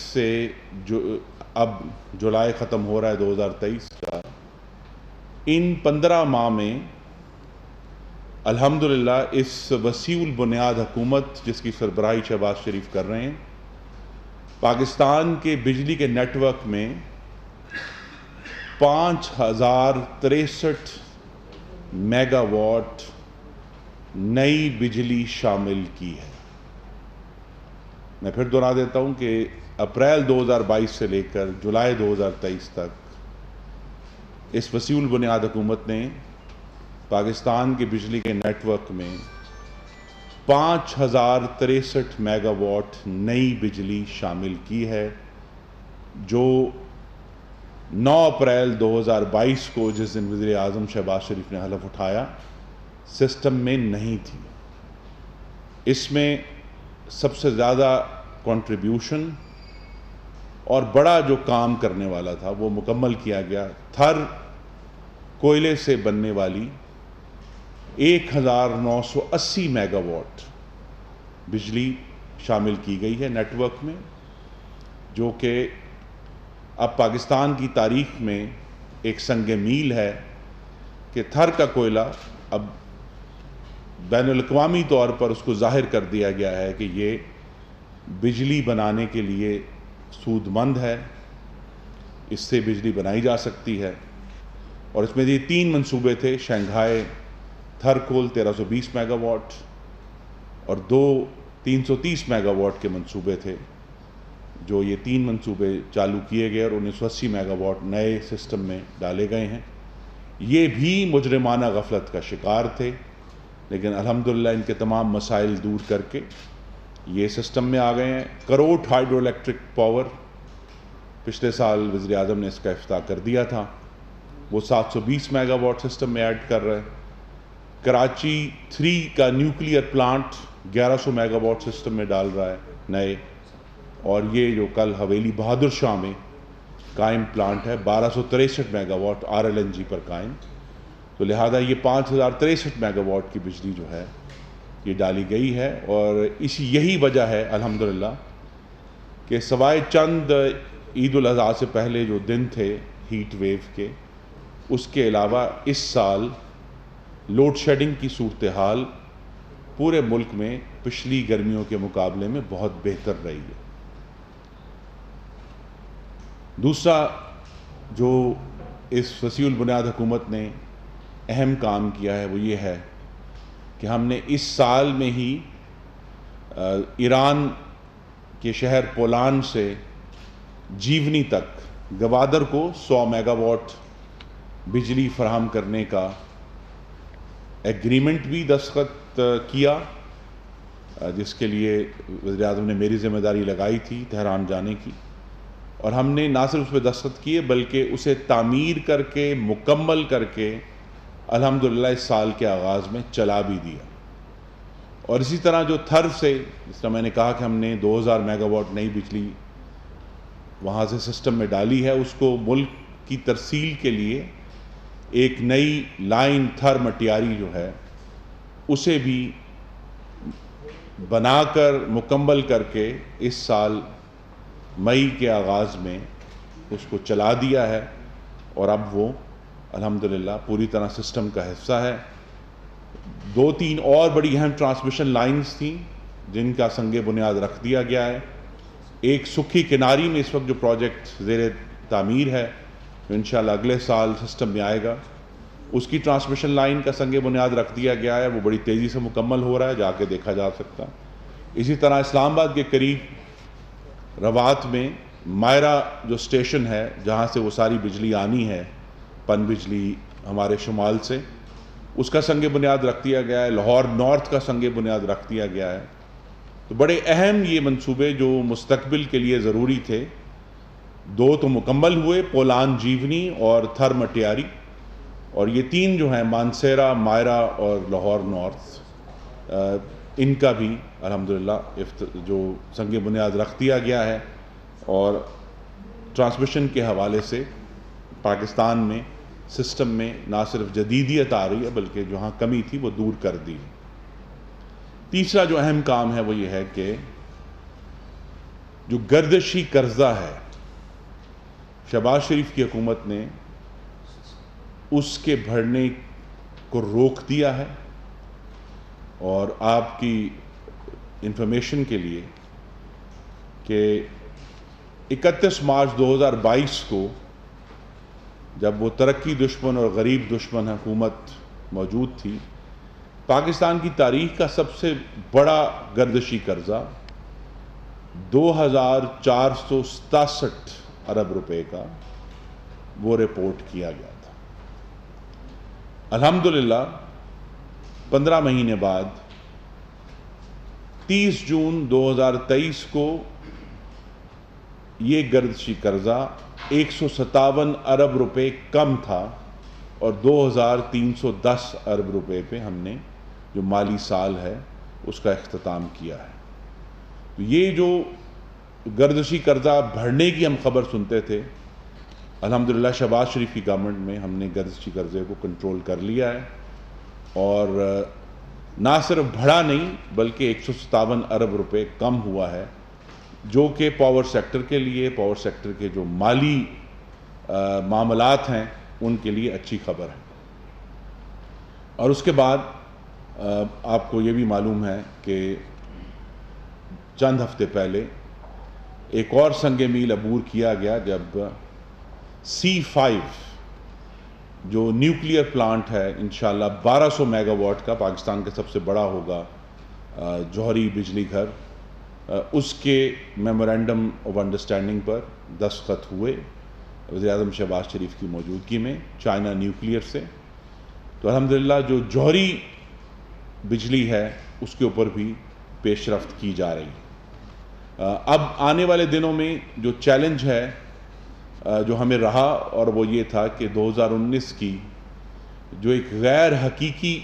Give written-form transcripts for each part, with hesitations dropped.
سے جو اب جولائی ختم ہو رہا ہے 2023 کا، ان 15 ماہ میں الحمدللہ اس وسیع البنیاد حکومت جس کی سربراہی شہباز شریف کر رہے ہیں، پاکستان کے بجلی کے نیٹ ورک میں 5063 میگا واٹ نئی بجلی شامل کی ہے۔ میں پھر دہرا دیتا ہوں کہ اپریل 2022 سے لے کر جولائی 2023 تک اس وسیع البنیاد حکومت نے پاکستان کے بجلی کے نیٹ ورک میں 5063 میگا واٹ نئی بجلی شامل کی ہے، جو 9 اپریل 2022 کو جس دن وزیر اعظم شہباز شریف نے حلف اٹھایا سسٹم میں نہیں تھی۔ اس میں سب سے زیادہ کنٹریبیوشن اور بڑا جو کام کرنے والا تھا وہ مکمل کیا گیا۔ تھر کوئلے سے بننے والی 1980 میگا واٹ بجلی شامل کی گئی ہے نیٹ ورک میں، جو کہ اب پاکستان کی تاریخ میں ایک سنگ میل ہے کہ تھر کا کوئلہ اب بین الاقوامی طور پر اس کو ظاہر کر دیا گیا ہے کہ یہ بجلی بنانے کے لیے سود مند ہے، اس سے بجلی بنائی جا سکتی ہے۔ اور اس میں یہ 3 منصوبے تھے: Shanghai Thar coal 1320 megawatt اور 2 330 میگا واٹ کے منصوبے تھے، جو یہ 3 منصوبے چالو کیے گئے اور 1980 میگا واٹ نئے سسٹم میں ڈالے گئے ہیں۔ یہ بھی مجرمانہ غفلت کا شکار تھے، لیکن الحمدللہ ان کے تمام مسائل دور کر کے یہ سسٹم میں آ گئے ہیں۔ کروٹ ہائیڈرو الیکٹرک پاور پچھلے سال وزیر اعظم نے اس کا افتتاح کر دیا تھا، وہ 720 میگا واٹ سسٹم میں ایڈ کر رہے ہیں۔ کراچی 3 کا nuclear plant 1100 megawatt system میں ڈال رہا ہے نئے، اور یہ جو کل حویلی بہادر شاہ میں قائم پلانٹ ہے 1263 میگا واٹ RLNG پر قائم، تو لہذا یہ 5063 میگا واٹ کی بجلی جو ہے یہ ڈالی گئی ہے۔ اور یہی وجہ ہے الحمدللہ کہ سوائے چند عید الاضحیٰ سے پہلے جو دن تھے ہیٹ ویو کے، اس کے علاوہ اس سال لوڈ شیڈنگ کی صورتحال پورے ملک میں پچھلی گرمیوں کے مقابلے میں بہت بہتر رہی ہے۔ دوسرا جو اس وسیع البنیاد حکومت نے اہم کام کیا ہے وہ یہ ہے کہ ہم نے اس سال میں ہی ایران کے شہر پولان سے جیونی تک گوادر کو 100 میگا واٹ بجلی فراہم کرنے کا ایگریمنٹ بھی دستخط کیا، جس کے لیے وزیر اعظم نے میری ذمہ داری لگائی تھی تہران جانے کی، اور ہم نے نہ صرف اس پہ دستخط کیے بلکہ اسے تعمیر کر کے مکمل کر کے الحمدللہ اس سال کے آغاز میں چلا بھی دیا۔ اور اسی طرح جو تھر سے، جس طرح میں نے کہا کہ ہم نے 2000 میگا واٹ نئی بجلی وہاں سے سسٹم میں ڈالی ہے، اس کو ملک کی ترسیل کے لیے ایک نئی لائن تھر مٹیاری جو ہے اسے بھی بنا کر مکمل کر کے اس سال مئی کے آغاز میں اس کو چلا دیا ہے، اور اب وہ الحمدللہ پوری طرح سسٹم کا حصہ ہے۔ 2-3 اور بڑی اہم ٹرانسمیشن لائنز تھیں جن کا سنگ بنیاد رکھ دیا گیا ہے۔ ایک سکھی کناری میں اس وقت جو پروجیکٹ زیر تعمیر ہے، جو انشاءاللہ اگلے سال سسٹم میں آئے گا، اس کی ٹرانسمیشن لائن کا سنگ بنیاد رکھ دیا گیا ہے، وہ بڑی تیزی سے مکمل ہو رہا ہے، جا کے دیکھا جا سکتا ہے۔ اسی طرح اسلام آباد کے قریب روات میں مائرہ جو اسٹیشن ہے جہاں سے وہ ساری بجلی آنی ہے، پن بجلی ہمارے شمال سے، اس کا سنگ بنیاد رکھ دیا گیا ہے۔ لاہور نارتھ کا سنگ بنیاد رکھ دیا گیا ہے۔ تو بڑے اہم یہ منصوبے جو مستقبل کے لیے ضروری تھے، 2 تو مکمل ہوئے، پولان جیونی اور تھر مٹیاری، اور یہ 3 جو ہیں مانسیرا، مائرہ اور لاہور نارتھ، ان کا بھی الحمدللہ جو سنگ بنیاد رکھ دیا گیا ہے، اور ٹرانسمیشن کے حوالے سے پاکستان میں سسٹم میں نہ صرف جدیدیت آ رہی ہے بلکہ جہاں کمی تھی وہ دور کر دی ہے۔ تیسرا جو اہم کام ہے وہ یہ ہے کہ جو گردشی قرضہ ہے شہباز شریف کی حکومت نے اس کے بھرنے کو روک دیا ہے، اور آپ کی انفارمیشن کے لیے کہ 31 مارچ 2022 کو جب وہ ترقی دشمن اور غریب دشمن حکومت موجود تھی، پاکستان کی تاریخ کا سب سے بڑا گردشی قرضہ 2467 ارب روپے کا وہ رپورٹ کیا گیا تھا۔ الحمدللہ 15 مہینے بعد 30 جون 2023 کو یہ گردشی قرضہ 157 ارب روپے کم تھا، اور 2310 ارب روپے پہ ہم نے جو مالی سال ہے اس کا اختتام کیا ہے۔ تو یہ جو گردشی قرضہ بڑھنے کی ہم خبر سنتے تھے، الحمدللہ شہباز شریف کی گورنمنٹ میں ہم نے گردشی قرضے کو کنٹرول کر لیا ہے، اور نہ صرف بڑھا نہیں بلکہ 157 ارب روپے کم ہوا ہے، جو کہ پاور سیکٹر کے لیے، پاور سیکٹر کے جو مالی معاملات ہیں ان کے لیے اچھی خبر ہے۔ اور اس کے بعد آپ کو یہ بھی معلوم ہے کہ چند ہفتے پہلے ایک اور سنگ میل عبور کیا گیا، جب C5 جو نیوکلیئر پلانٹ ہے انشاءاللہ 1200 میگا واٹ کا، پاکستان کا سب سے بڑا ہوگا جوہری بجلی گھر، اس کے میمورینڈم آف انڈرسٹینڈنگ پر دستخط ہوئے وزیر اعظم شہباز شریف کی موجودگی میں چائنا نیوکلیئر سے۔ تو الحمدللہ جو جوہری بجلی ہے اس کے اوپر بھی پیش رفت کی جا رہی ہے۔ اب آنے والے دنوں میں جو چیلنج ہے جو ہمیں رہا، اور وہ یہ تھا کہ 2019 کی جو ایک غیر حقیقی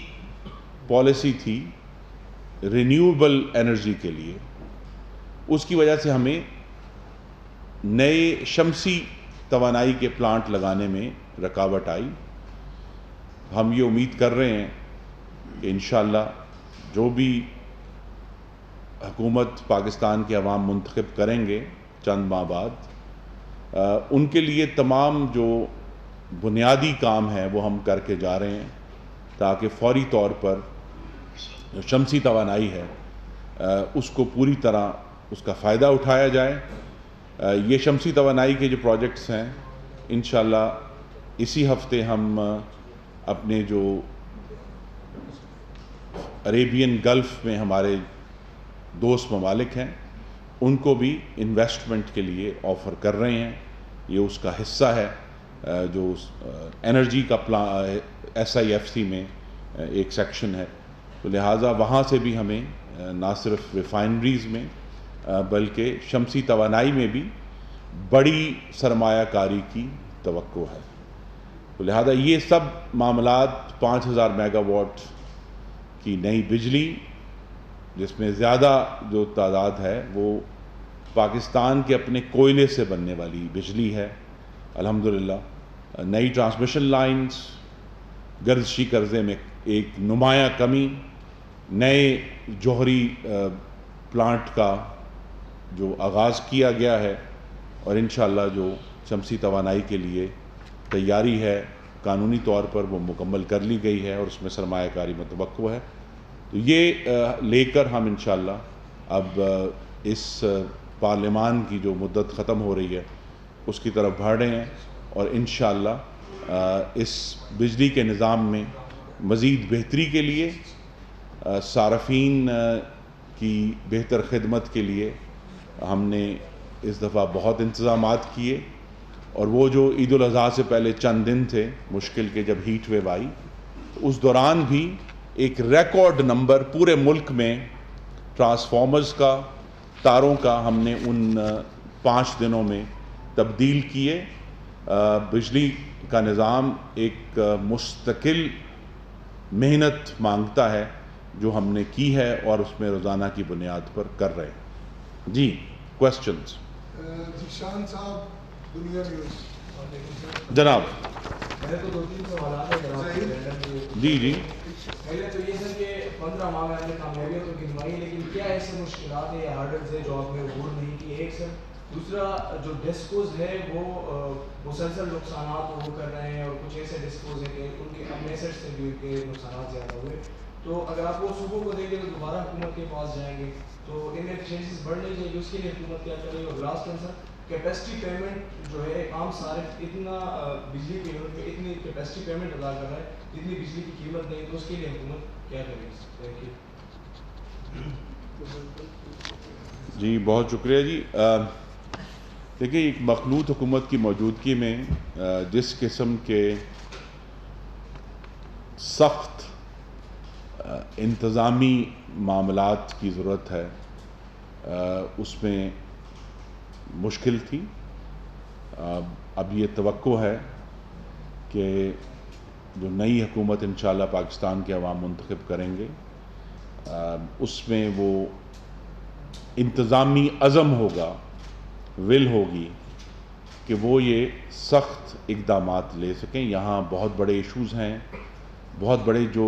پالیسی تھی رینیویبل انرجی کے لیے، اس کی وجہ سے ہمیں نئے شمسی توانائی کے پلانٹ لگانے میں رکاوٹ آئی۔ ہم یہ امید کر رہے ہیں کہ انشاءاللہ جو بھی حکومت پاکستان کے عوام منتخب کریں گے چند ماہ بعد، ان کے لیے تمام جو بنیادی کام ہیں وہ ہم کر کے جا رہے ہیں، تاکہ فوری طور پر جو شمسی توانائی ہے اس کو پوری طرح اس کا فائدہ اٹھایا جائے۔ یہ شمسی توانائی کے جو پروجیکٹس ہیں انشاءاللہ اسی ہفتے ہم اپنے جو عریبین گلف میں ہمارے دوست ممالک ہیں ان کو بھی انویسٹمنٹ کے لیے آفر کر رہے ہیں۔ یہ اس کا حصہ ہے جو انرجی کا SIFC میں ایک سیکشن ہے، تو لہٰذا وہاں سے بھی ہمیں نہ صرف ریفائنریز میں بلکہ شمسی توانائی میں بھی بڑی سرمایہ کاری کی توقع ہے۔ تو لہٰذا یہ سب معاملات 5000 میگا واٹ کی نئی بجلی، جس میں زیادہ جو تعداد ہے وہ پاکستان کے اپنے کوئلے سے بننے والی بجلی ہے، الحمدللہ نئی ٹرانسمیشن لائنز، گردشی قرضے میں ایک نمایاں کمی، نئے جوہری پلانٹ کا جو آغاز کیا گیا ہے، اور انشاءاللہ جو شمسی توانائی کے لیے تیاری ہے قانونی طور پر وہ مکمل کر لی گئی ہے، اور اس میں سرمایہ کاری متوقع ہے۔ تو یہ لے کر ہم انشاءاللہ اب اس پارلیمان کی جو مدت ختم ہو رہی ہے اس کی طرف بڑھ رہے ہیں، اور انشاءاللہ اس بجلی کے نظام میں مزید بہتری کے لیے، صارفین کی بہتر خدمت کے لیے ہم نے اس دفعہ بہت انتظامات کیے، اور وہ جو عید الاضحیٰ سے پہلے چند دن تھے مشکل کے، جب ہیٹ ویو آئی، اس دوران بھی ایک ریکارڈ نمبر پورے ملک میں ٹرانسفارمرز کا، تاروں کا ہم نے ان 5 دنوں میں تبدیل کیے۔ بجلی کا نظام ایک مستقل محنت مانگتا ہے جو ہم نے کی ہے، اور اس میں روزانہ کی بنیاد پر کر رہے ہیں۔ جی کوسچنز؟ ذیشان صاحب، دنیا نیوز۔ جناب میرے تو 2-3 سوالات ہیں جناب. جی پہلے تو یہ سر کہ 15 ماہ میں آپ نے کامیابیاں تو گنوائی، لیکن کیا ایسے مشکلات ہیں یا ہارڈلز ہیں جو آپ نے عبور نہیں کی؟ ایک سر. دوسرا جو ڈسکوز ہے وہ مسلسل نقصانات وہ کر رہے ہیں، اور کچھ ایسے ڈسکوز ہیں کہ ان کے اپنے ایسٹ سے بھی ان کے نقصانات زیادہ ہوئے. تو اگر آپ وہ صوبوں کو دیں گے تو دوبارہ حکومت کے پاس جائیں گے، تو ان ایفیشنسیز بڑھ نہیں جائے گی، اس کے لیے حکومت کیا کرے گی؟ اور لاسٹ آنسر، کیپیسٹی پیمنٹ جو ہے ایک عام صارف اتنا بجلی کی یونٹ میں اتنی کیپیسٹی پیمنٹ ادا کر رہا ہے جتنی بجلی کی قیمت نہیں، تو اس کے لیے حکومت کیا کرے گی؟ Thank you. جی بہت شکریہ جی. دیکھیے ایک مخلوط حکومت کی موجودگی میں جس قسم کے سخت انتظامی معاملات کی ضرورت ہے اس میں مشکل تھی. اب یہ توقع ہے کہ جو نئی حکومت انشاءاللہ پاکستان کے عوام منتخب کریں گے اس میں وہ انتظامی عزم ہوگا، ول ہوگی کہ وہ یہ سخت اقدامات لے سکیں. یہاں بہت بڑے ایشوز ہیں، بہت بڑے جو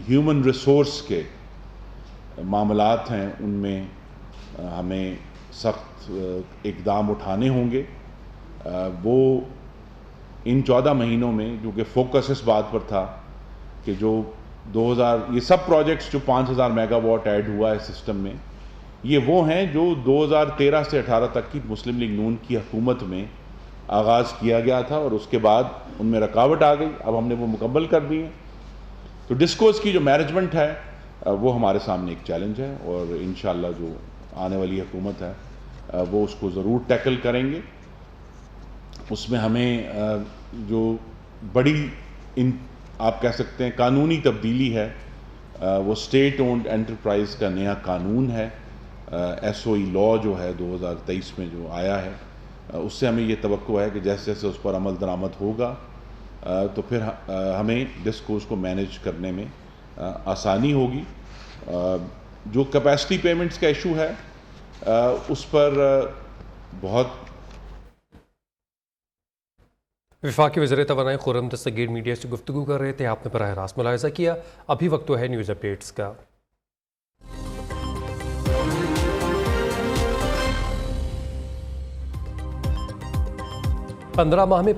ہیومن ریسورس کے معاملات ہیں، ان میں ہمیں سخت اقدام اٹھانے ہوں گے. وہ ان 14 مہینوں میں کیونکہ فوکس اس بات پر تھا کہ جو 2000 یہ سب پروجیکٹس جو 5000 میگا واٹ ایڈ ہوا ہے سسٹم میں، یہ وہ ہیں جو 2013 سے 18 تک کی مسلم لیگ نون کی حکومت میں آغاز کیا گیا تھا، اور اس کے بعد ان میں رکاوٹ آ گئی. اب ہم نے وہ مکمل کر دی ہیں. تو ڈسکوز کی جو مینجمنٹ ہے وہ ہمارے سامنے ایک چیلنج ہے، اور انشاءاللہ جو آنے والی حکومت ہے وہ اس کو ضرور ٹیکل کریں گے. اس میں ہمیں جو بڑی آپ کہہ سکتے ہیں قانونی تبدیلی ہے وہ اسٹیٹ اونڈ انٹرپرائز کا نیا قانون ہے. ایس او ای لا جو ہے 2023 میں جو آیا ہے، اس سے ہمیں یہ توقع ہے کہ جیسے جیسے اس پر عمل درآمد ہوگا تو پھر ہمیں ڈسکوز کو مینیج کرنے میں آسانی ہوگی. جو کیپیسٹی پیمنٹس کا ایشو ہے اس پر بہت وفاقی وزیر توانائی خرم دستگیر میڈیا سے گفتگو کر رہے تھے. آپ نے براہ راست ملاحظہ کیا. ابھی وقت تو ہے نیوز اپڈیٹس کا. 15 ماہ میں